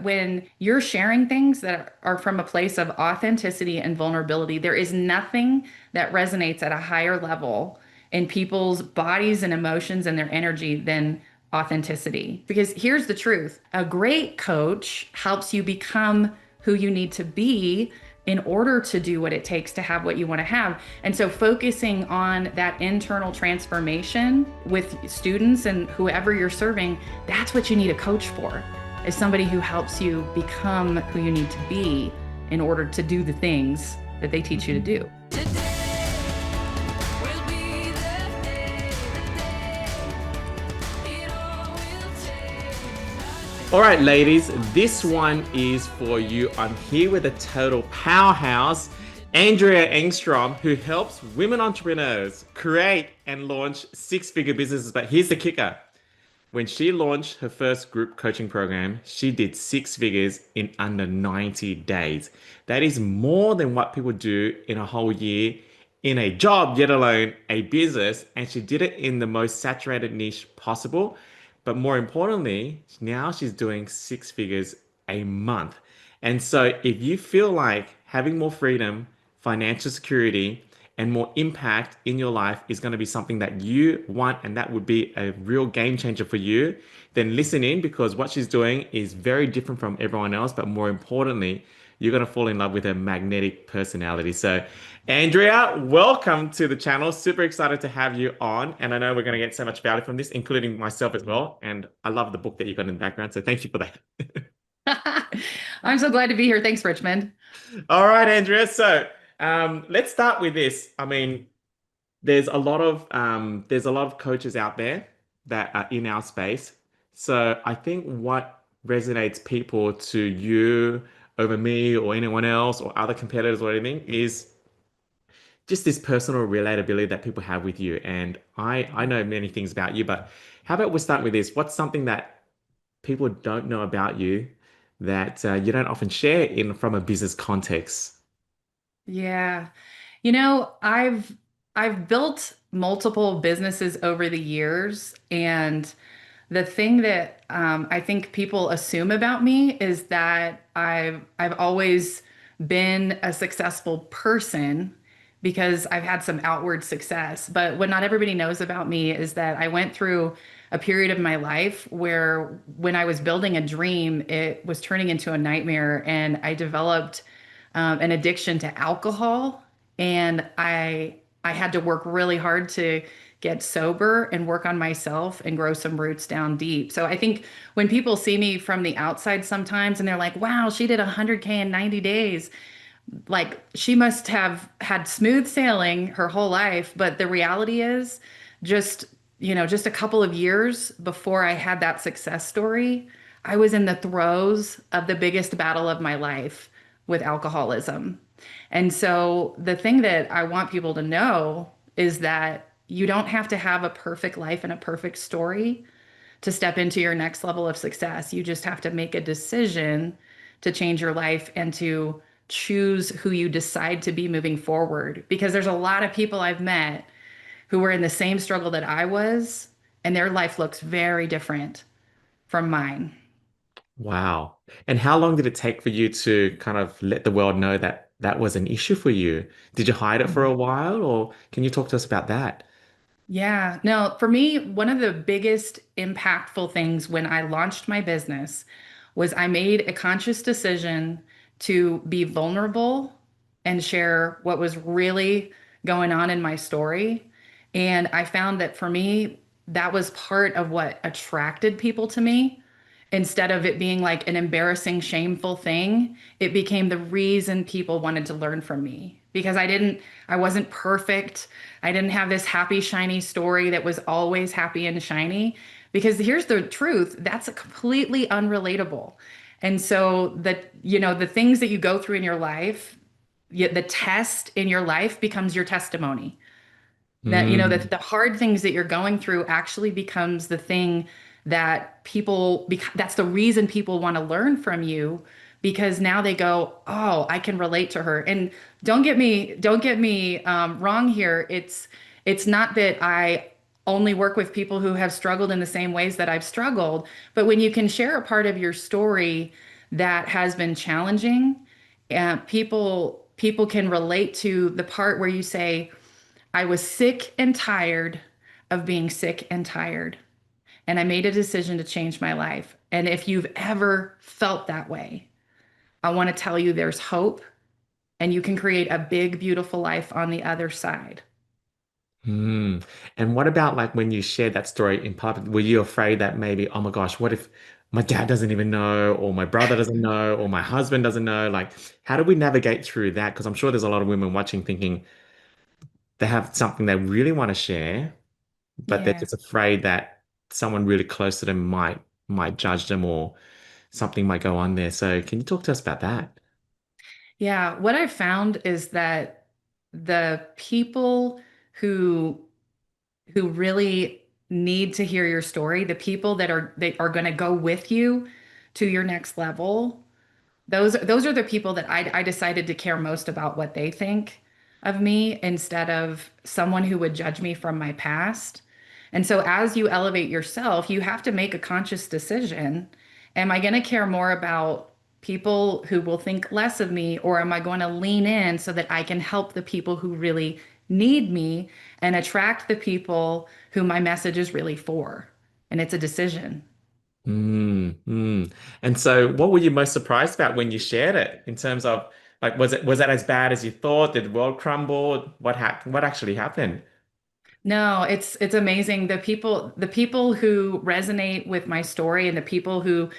When you're sharing things that are from a place of authenticity and vulnerability, there is nothing that resonates at a higher level in people's bodies and emotions and their energy than authenticity. Because here's the truth, a great coach helps you become who you need to be in order to do what it takes to have what you want to have. And so focusing on that internal transformation with students and whoever you're serving, that's what you need a coach for, is somebody who helps you become who you need to be in order to do the things that they teach you to do. All right, ladies, this one is for you. I'm here with a total powerhouse, Andrea Engstrom, who helps women entrepreneurs create and launch six-figure businesses. But here's the kicker. When she launched her first group coaching program, she did six figures in under 90 days. That is more than what people do in a whole year in a job, yet alone a business. And she did it in the most saturated niche possible. But more importantly, now she's doing six figures a month. And so if you feel like having more freedom, financial security, and more impact in your life is going to be something that you want and that would be a real game changer for you, then listen in, because what she's doing is very different from everyone else. But more importantly, you're going to fall in love with her magnetic personality. So, Andrea, welcome to the channel. Super excited to have you on. And I know we're going to get so much value from this, including myself as well. And I love the book that you got in the background. So thank you for that. I'm so glad to be here. Thanks, Richmond. All right, Andrea. So let's start with this. I mean, there's a lot of coaches out there that are in our space. So I think what resonates people to you over me or anyone else or other competitors or anything is just this personal relatability that people have with you. And I know many things about you, but how about we start with this? What's something that people don't know about you that you don't often share in from a business context? Yeah. I've built multiple businesses over the years, and the thing that I think people assume about me is that I've always been a successful person because I've had some outward success. But what not everybody knows about me is that I went through a period of my life where when I was building a dream, it was turning into a nightmare, and I developed an addiction to alcohol, and I had to work really hard to get sober and work on myself and grow some roots down deep. So I think when people see me from the outside sometimes and they're like, wow, she did 100K in 90 days, like she must have had smooth sailing her whole life. But the reality is just, just a couple of years before I had that success story, I was in the throes of the biggest battle of my life with alcoholism. And so the thing that I want people to know is that you don't have to have a perfect life and a perfect story to step into your next level of success. You just have to make a decision to change your life and to choose who you decide to be moving forward. Because there's a lot of people I've met who were in the same struggle that I was, and their life looks very different from mine. Wow. And how long did it take for you to kind of let the world know that that was an issue for you? Did you hide it for a while, or can you talk to us about that? Yeah, no, for me, one of the biggest impactful things when I launched my business was I made a conscious decision to be vulnerable and share what was really going on in my story. And I found that for me, that was part of what attracted people to me. Instead of it being like an embarrassing, shameful thing, it became the reason people wanted to learn from me because I wasn't perfect. I didn't have this happy, shiny story that was always happy and shiny. Because here's the truth, that's a completely unrelatable. And so the things that you go through in your life, the test in your life becomes your testimony. That that Mm, the hard things that you're going through actually becomes the thing that that's the reason people want to learn from you, because now they go, oh, I can relate to her. And don't get me wrong here. It's not that I only work with people who have struggled in the same ways that I've struggled, but when you can share a part of your story that has been challenging. And people can relate to the part where you say, I was sick and tired of being sick and tired, and I made a decision to change my life. And if you've ever felt that way, I want to tell you there's hope and you can create a big, beautiful life on the other side. Hmm. And what about like when you shared that story in public? Were you afraid that maybe, oh my gosh, what if my dad doesn't even know, or my brother doesn't know, or my husband doesn't know? Like, how do we navigate through that? Because I'm sure there's a lot of women watching thinking they have something they really want to share, but they're Yeah. just afraid that someone really close to them might judge them or something might go on there. So can you talk to us about that? Yeah. What I found is that the people who really need to hear your story, the people that are going to go with you to your next level, those are the people that I decided to care most about what they think of me instead of someone who would judge me from my past. And so as you elevate yourself, you have to make a conscious decision. Am I going to care more about people who will think less of me, or am I going to lean in so that I can help the people who really need me and attract the people who my message is really for? And it's a decision. Mm, mm. And so what were you most surprised about when you shared it in terms of like was that as bad as you thought? Did the world crumble? What actually happened? No, it's amazing. The people who resonate with my story and the people who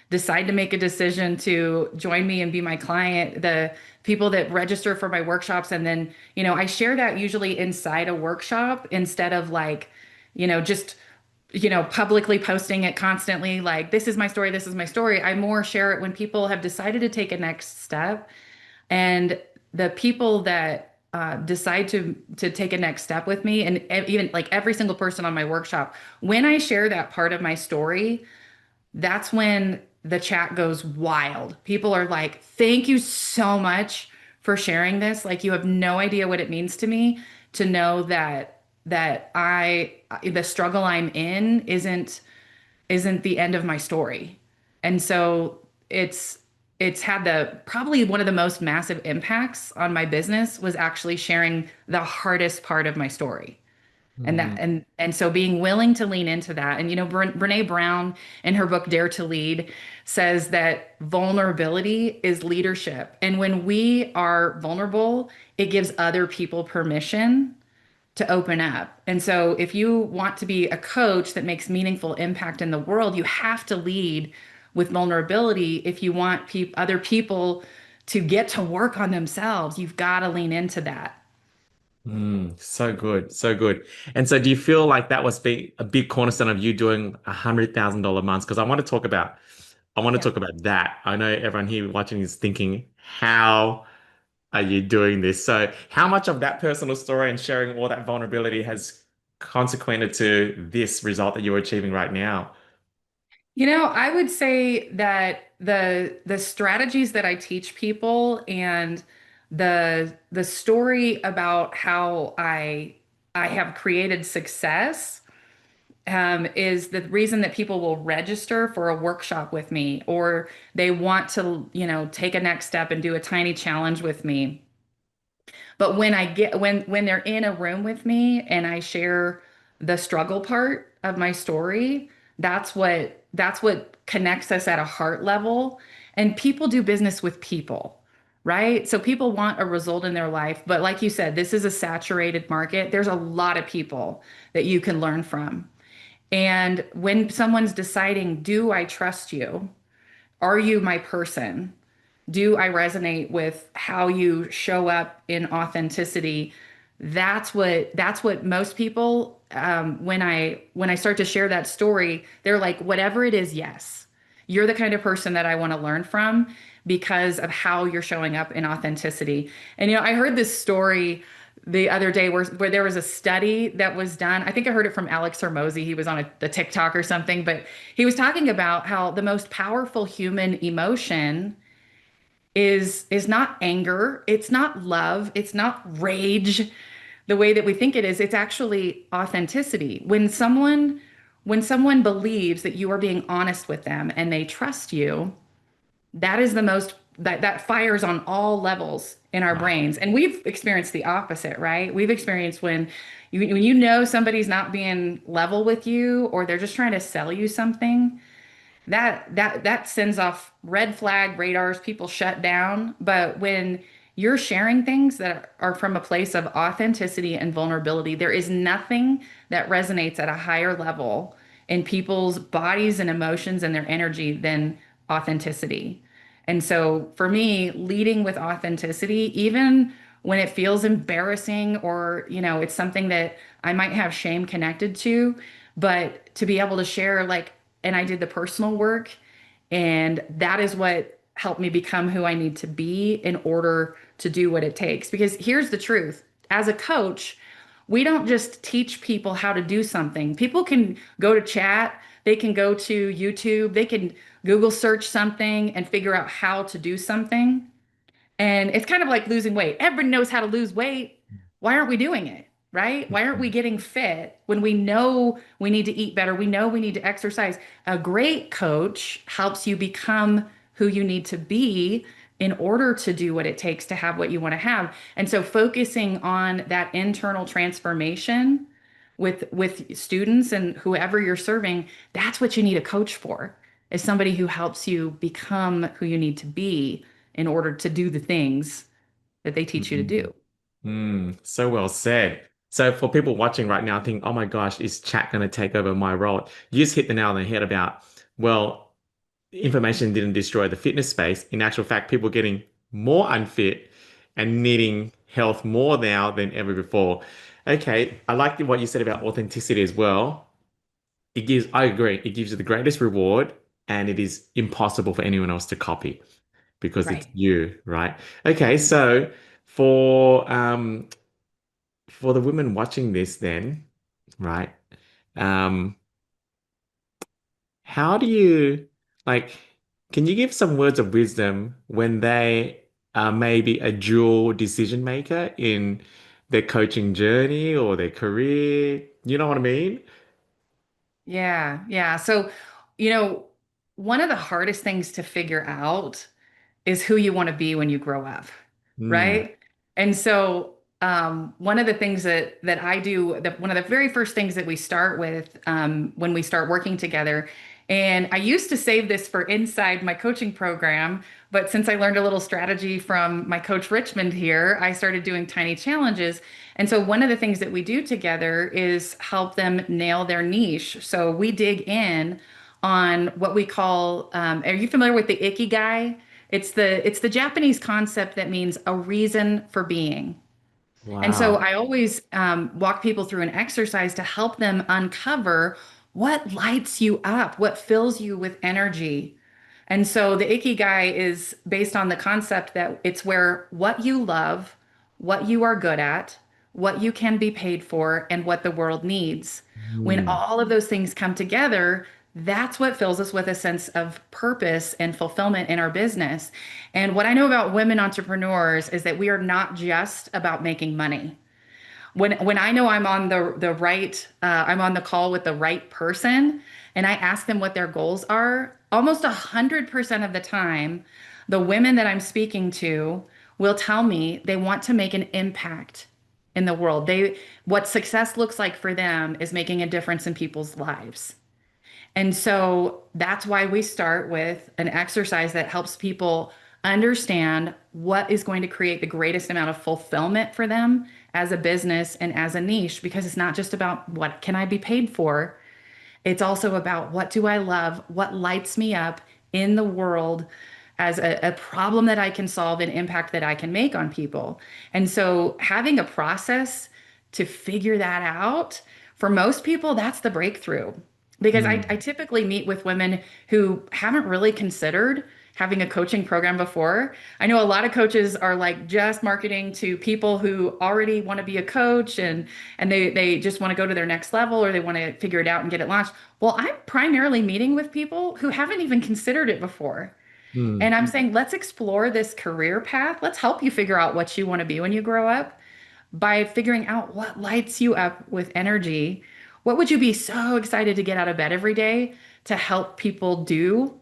decide to make a decision to join me and be my client, the people that register for my workshops, and then, I share that usually inside a workshop instead of like, just publicly posting it constantly, like, this is my story, this is my story. I more share it when people have decided to take a next step. And the people that decide to take a next step with me, and even like every single person on my workshop, when I share that part of my story, that's when the chat goes wild. People are like, "Thank you so much for sharing this. Like, you have no idea what it means to me to know that the struggle I'm in isn't the end of my story." And so it's had the probably one of the most massive impacts on my business was actually sharing the hardest part of my story. And so being willing to lean into that. And Brene Brown in her book Dare to Lead says that vulnerability is leadership. And when we are vulnerable, it gives other people permission to open up. And so if you want to be a coach that makes meaningful impact in the world, you have to lead with vulnerability. If you want other people to get to work on themselves, you've got to lean into that. So good, so good. And so do you feel like that was a big cornerstone of you doing $100,000 months? Because I want to Yeah. talk about that. I know everyone here watching is thinking, how are you doing this? So how much of that personal story and sharing all that vulnerability has consequented to this result that you're achieving right now? I would say that the strategies that I teach people and the story about how I have created success is the reason that people will register for a workshop with me, or they want to, take a next step and do a tiny challenge with me. But when they're in a room with me and I share the struggle part of my story, that's what connects us at a heart level. And people do business with people, right? So people want a result in their life, but like you said, this is a saturated market. There's a lot of people that you can learn from. And when someone's deciding, do I trust you? Are you my person? Do I resonate with how you show up in authenticity? That's what most people when I start to share that story, they're like, whatever it is, yes. You're the kind of person that I want to learn from because of how you're showing up in authenticity. And I heard this story the other day where there was a study that was done. I think I heard it from Alex Hermosi. He was on the TikTok or something, but he was talking about how the most powerful human emotion is not anger, it's not love, it's not rage the way that we think it is. It's actually authenticity. When someone believes that you are being honest with them and they trust you, that is the most that fires on all levels in our Wow. brains. And we've experienced the opposite, right? We've experienced when you know somebody's not being level with you or they're just trying to sell you something, that sends off red flag radars, people shut down. But when you're sharing things that are from a place of authenticity and vulnerability, there is nothing that resonates at a higher level in people's bodies and emotions and their energy than authenticity. And so for me, leading with authenticity, even when it feels embarrassing or, it's something that I might have shame connected to, but to be able to share, like, and I did the personal work, and that is what helped me become who I need to be in order to do what it takes. Because here's the truth. As a coach, we don't just teach people how to do something. People can go to chat, they can go to YouTube, they can Google search something and figure out how to do something. And it's kind of like losing weight. Everybody knows how to lose weight. Why aren't we doing it? Right? Why aren't we getting fit when we know we need to eat better? We know we need to exercise. A great coach helps you become who you need to be in order to do what it takes to have what you want to have. And so focusing on that internal transformation with students and whoever you're serving, that's what you need a coach for, is somebody who helps you become who you need to be in order to do the things that they teach you to Mm. do. So well said. So for people watching right now, think, oh my gosh, is chat going to take over my role? You just hit the nail on the head about, well, information didn't destroy the fitness space. In actual fact, people are getting more unfit and needing health more now than ever before. Okay, I like what you said about authenticity as well. I agree, it gives you the greatest reward and it is impossible for anyone else to copy because it's Right. you, right? Okay, so for um for the women watching this then, right? Um, how do you like, can you give some words of wisdom when they are maybe a dual decision maker in their coaching journey or their career? You know what I mean? Yeah. Yeah. So, you know, one of the hardest things to figure out is who you want to be when you grow up, Mm, right? And so, one of the things that I do, one of the very first things that we start with when we start working together, and I used to save this for inside my coaching program, but since I learned a little strategy from my coach Richmond here, I started doing tiny challenges. And so, one of the things that we do together is help them nail their niche. So we dig in on what we call, are you familiar with the ikigai? It's the Japanese concept that means a reason for being. And so wow. I always walk people through an exercise to help them uncover what lights you up, what fills you with energy. And so the Ikigai is based on the concept that it's where what you love, what you are good at, what you can be paid for, and what the world needs. When Mm, all of those things come together, that's what fills us with a sense of purpose and fulfillment in our business. And what I know about women entrepreneurs is that we are not just about making money. When I know I'm on the right, I'm on the call with the right person, and I ask them what their goals are, almost 100% of the time, the women that I'm speaking to will tell me they want to make an impact in the world. What success looks like for them is making a difference in people's lives. And so that's why we start with an exercise that helps people understand what is going to create the greatest amount of fulfillment for them as a business and as a niche, because it's not just about what can I be paid for. It's also about what do I love, what lights me up in the world as a problem that I can solve, an impact that I can make on people. And so having a process to figure that out, for most people, that's the breakthrough. Because I mm, typically meet with women who haven't really considered having a coaching program before. I know a lot of coaches are like just marketing to people who already want to be a coach and they just want to go to their next level or they want to figure it out and get it launched. Well, I'm primarily meeting with people who haven't even considered it before. mm, And I'm saying, let's explore this career path. Let's help you figure out what you want to be when you grow up by figuring out what lights you up with energy. What would you be so excited to get out of bed every day to help people do?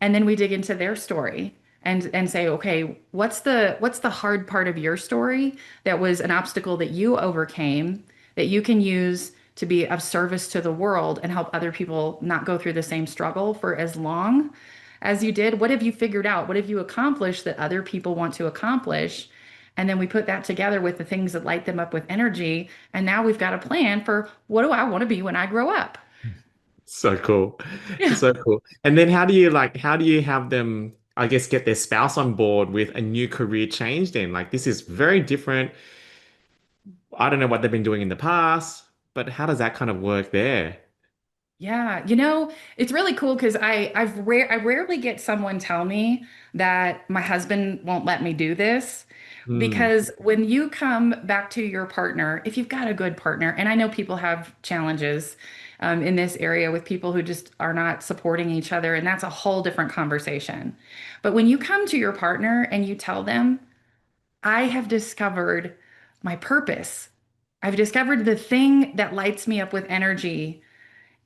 And then we dig into their story and say, okay, what's the hard part of your story that was an obstacle that you overcame that you can use to be of service to the world and help other people not go through the same struggle for as long as you did? What have you figured out? What have you accomplished that other people want to accomplish? And then we put that together with the things that light them up with energy. And now we've got a plan for what do I want to be when I grow up? So cool. Yeah. So cool. And then how do you have them, I guess, get their spouse on board with a new career change then? Like this is very different. I don't know what they've been doing in the past, but how does that kind of work there? Yeah, it's really cool because I rarely get someone tell me that my husband won't let me do this. Hmm. Because when you come back to your partner, if you've got a good partner, and I know people have challenges in this area with people who just are not supporting each other, and that's a whole different conversation. But when you come to your partner and you tell them, I have discovered my purpose, I've discovered the thing that lights me up with energy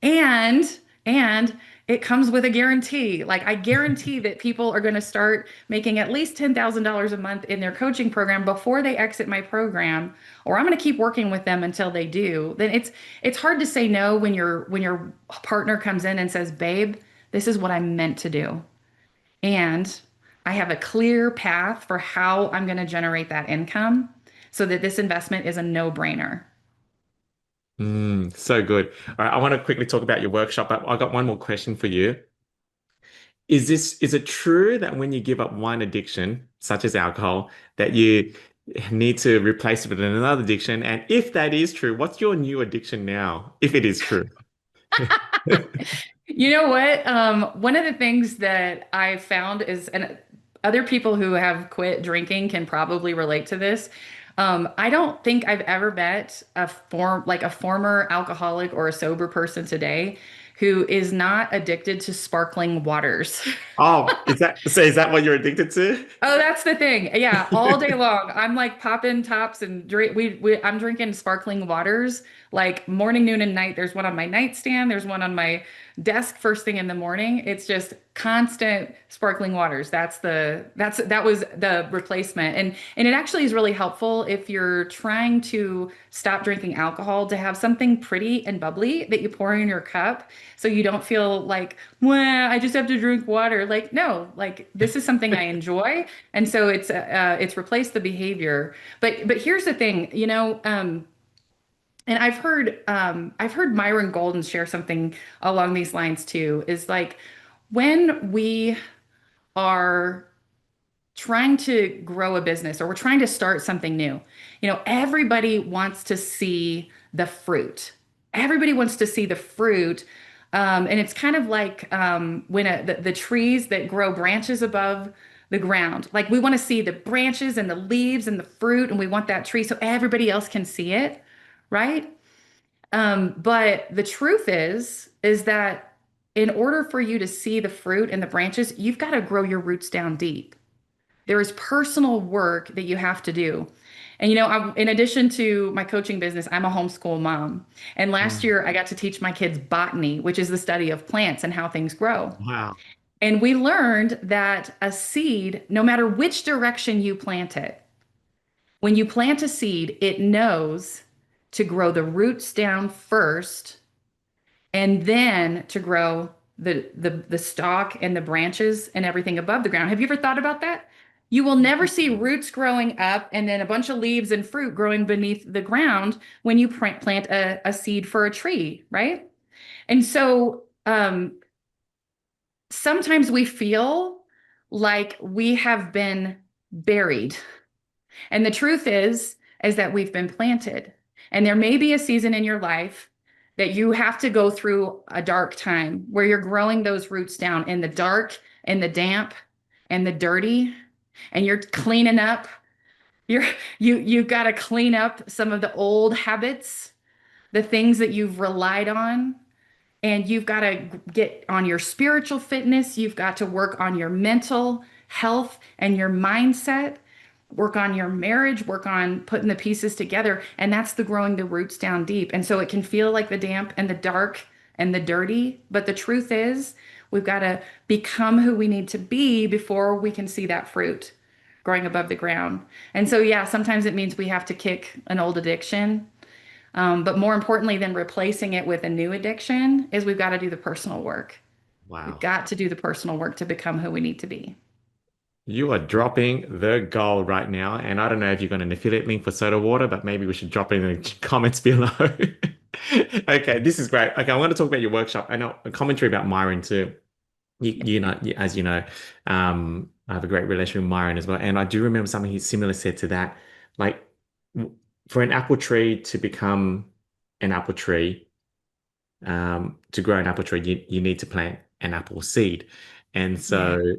and and it comes with a guarantee. Like I guarantee that people are going to start making at least $10,000 a month in their coaching program before they exit my program, or I'm going to keep working with them until they do. Then it's hard to say no when your partner comes in and says, "Babe, this is what I'm meant to do." And I have a clear path for how I'm going to generate that income so that this investment is a no-brainer. So good. All right, I want to quickly talk about your workshop, but I got one more question for you. Is it true that when you give up one addiction, such as alcohol, that you need to replace it with another addiction? And if that is true, what's your new addiction now, if it is true? You know what? One of the things that I found is, and other people who have quit drinking can probably relate to this. I don't think I've ever met a former alcoholic or a sober person today who is not addicted to sparkling waters. Oh, is that what you're addicted to? Oh, that's the thing. Yeah, all day long. I'm like popping tops and I'm drinking sparkling waters like morning, noon, and night. There's one on my nightstand, there's one on my desk first thing in the morning. It's just constant sparkling waters. That was the replacement. And it actually is really helpful if you're trying to stop drinking alcohol to have something pretty and bubbly that you pour in your cup so you don't feel like, well, I just have to drink water. Like, no, like this is something I enjoy. And so it's replaced the behavior. But here's the thing, and I've heard Myron Golden share something along these lines too, is like when we are trying to grow a business or we're trying to start something new, everybody wants to see the fruit. Everybody wants to see the fruit. And it's kind of like when the trees that grow branches above the ground, like we want to see the branches and the leaves and the fruit, and we want that tree so everybody else can see it, right? But the truth is that in order for you to see the fruit and the branches, you've got to grow your roots down deep. There is personal work that you have to do. And in addition to my coaching business, I'm a homeschool mom. And last Mm, year I got to teach my kids botany, which is the study of plants and how things grow. wow. And we learned that a seed, no matter which direction you plant it, when you plant a seed, it knows to grow the roots down first and then to grow the stalk and the branches and everything above the ground. Have you ever thought about that? You will never see roots growing up and then a bunch of leaves and fruit growing beneath the ground when you plant a seed for a tree, right? And so sometimes we feel like we have been buried. And the truth is that we've been planted. And there may be a season in your life that you have to go through a dark time where you're growing those roots down in the dark and the damp and the dirty, and you're cleaning up. You've got to clean up some of the old habits, the things that you've relied on, and you've got to get on your spiritual fitness. You've got to work on your mental health and your mindset, work on your marriage, work on putting the pieces together. And that's the growing the roots down deep. And so it can feel like the damp and the dark and the dirty. But the truth is, We've got to become who we need to be before we can see that fruit growing above the ground. And so, yeah, sometimes it means we have to kick an old addiction. But more importantly than replacing it with a new addiction is we've got to do the personal work. We've Wow. got to do the personal work to become who we need to be. You are dropping the gold right now. And I don't know if you've got an affiliate link for soda water, but maybe we should drop it in the comments below. Okay, this is great. Okay, I want to talk about your workshop. I know a commentary about Myron too. You know, as you know, I have a great relationship with Myron as well. And I do remember something he similar said to that. Like, for an apple tree to become an apple tree, to grow an apple tree, you need to plant an apple seed. And Yeah. so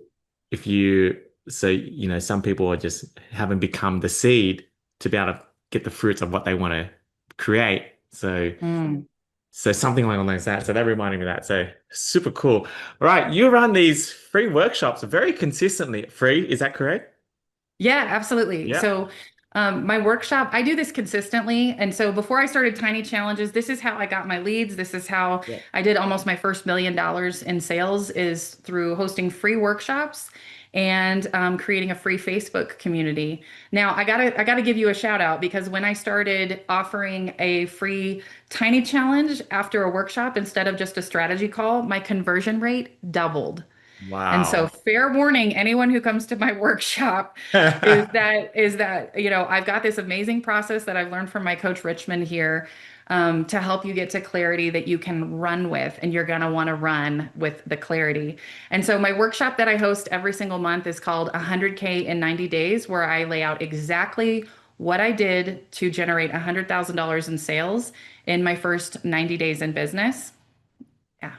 if you, so, some people are just haven't become the seed to be able to get the fruits of what they want to create. Mm. So something along those that. So that reminded me of that. So super cool. All right, you run these free workshops very consistently. Free, is that correct? Yeah, absolutely. Yeah. So, my workshop, I do this consistently. And so, before I started Tiny Challenges, this is how I got my leads. This is how Yeah. I did almost my first $1 million in sales is through hosting free workshops and creating a free Facebook community. Now, I gotta give you a shout out because when I started offering a free Tiny Challenge after a workshop instead of just a strategy call, my conversion rate doubled. And so, Wow. fair warning, anyone who comes to my workshop is that I've got this amazing process that I've learned from my coach Richmond here to help you get to clarity that you can run with, and you're gonna want to run with the clarity. And so, my workshop that I host every single month is called 100K in 90 days, where I lay out exactly what I did to generate $100,000 in sales in my first 90 days in business. Yeah.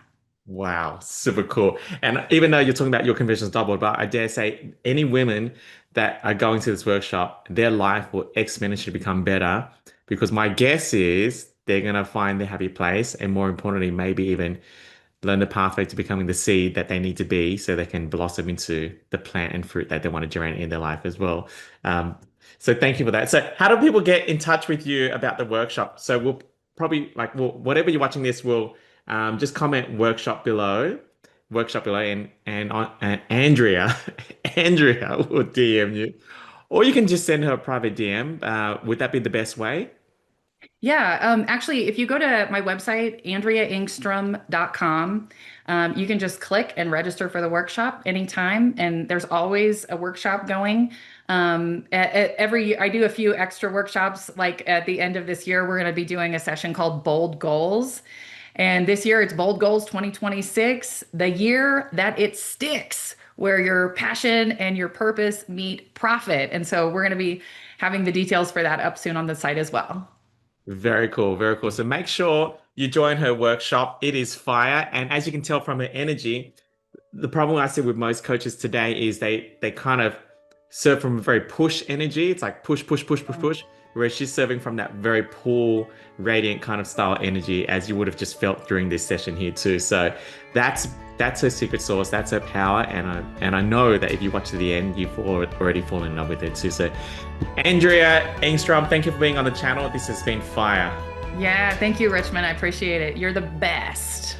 Wow, super cool. And even though you're talking about your conversions doubled, but I dare say any women that are going to this workshop, their life will exponentially become better because my guess is they're going to find their happy place and more importantly, maybe even learn the pathway to becoming the seed that they need to be so they can blossom into the plant and fruit that they want to generate in their life as well. Um, so thank you for that. So how do people get in touch with you about the workshop? So we'll probably whatever you're watching this, we'll just comment workshop below, and Andrea, Andrea will DM you, or you can just send her a private DM. Would that be the best way? Yeah, actually, if you go to my website, andreaengstrom.com, you can just click and register for the workshop anytime. And there's always a workshop going. I do a few extra workshops. Like at the end of this year, we're going to be doing a session called Bold Goals. And this year it's Bold Goals 2026, the year that it sticks, where your passion and your purpose meet profit. And so we're going to be having the details for that up soon on the site as well. Very cool, very cool. So make sure you join her workshop. It is fire. And as you can tell from her energy, the problem I see with most coaches today is they kind of serve from a very push energy. It's like push, push, push, push, push. Whereas she's serving from that very pull, radiant kind of style energy, as you would have just felt during this session here too. So that's her secret sauce. That's her power. And I know that if you watch to the end, you've already fallen in love with it too. So Andrea Engstrom, thank you for being on the channel. This has been fire. Yeah, thank you, Richmond. I appreciate it. You're the best.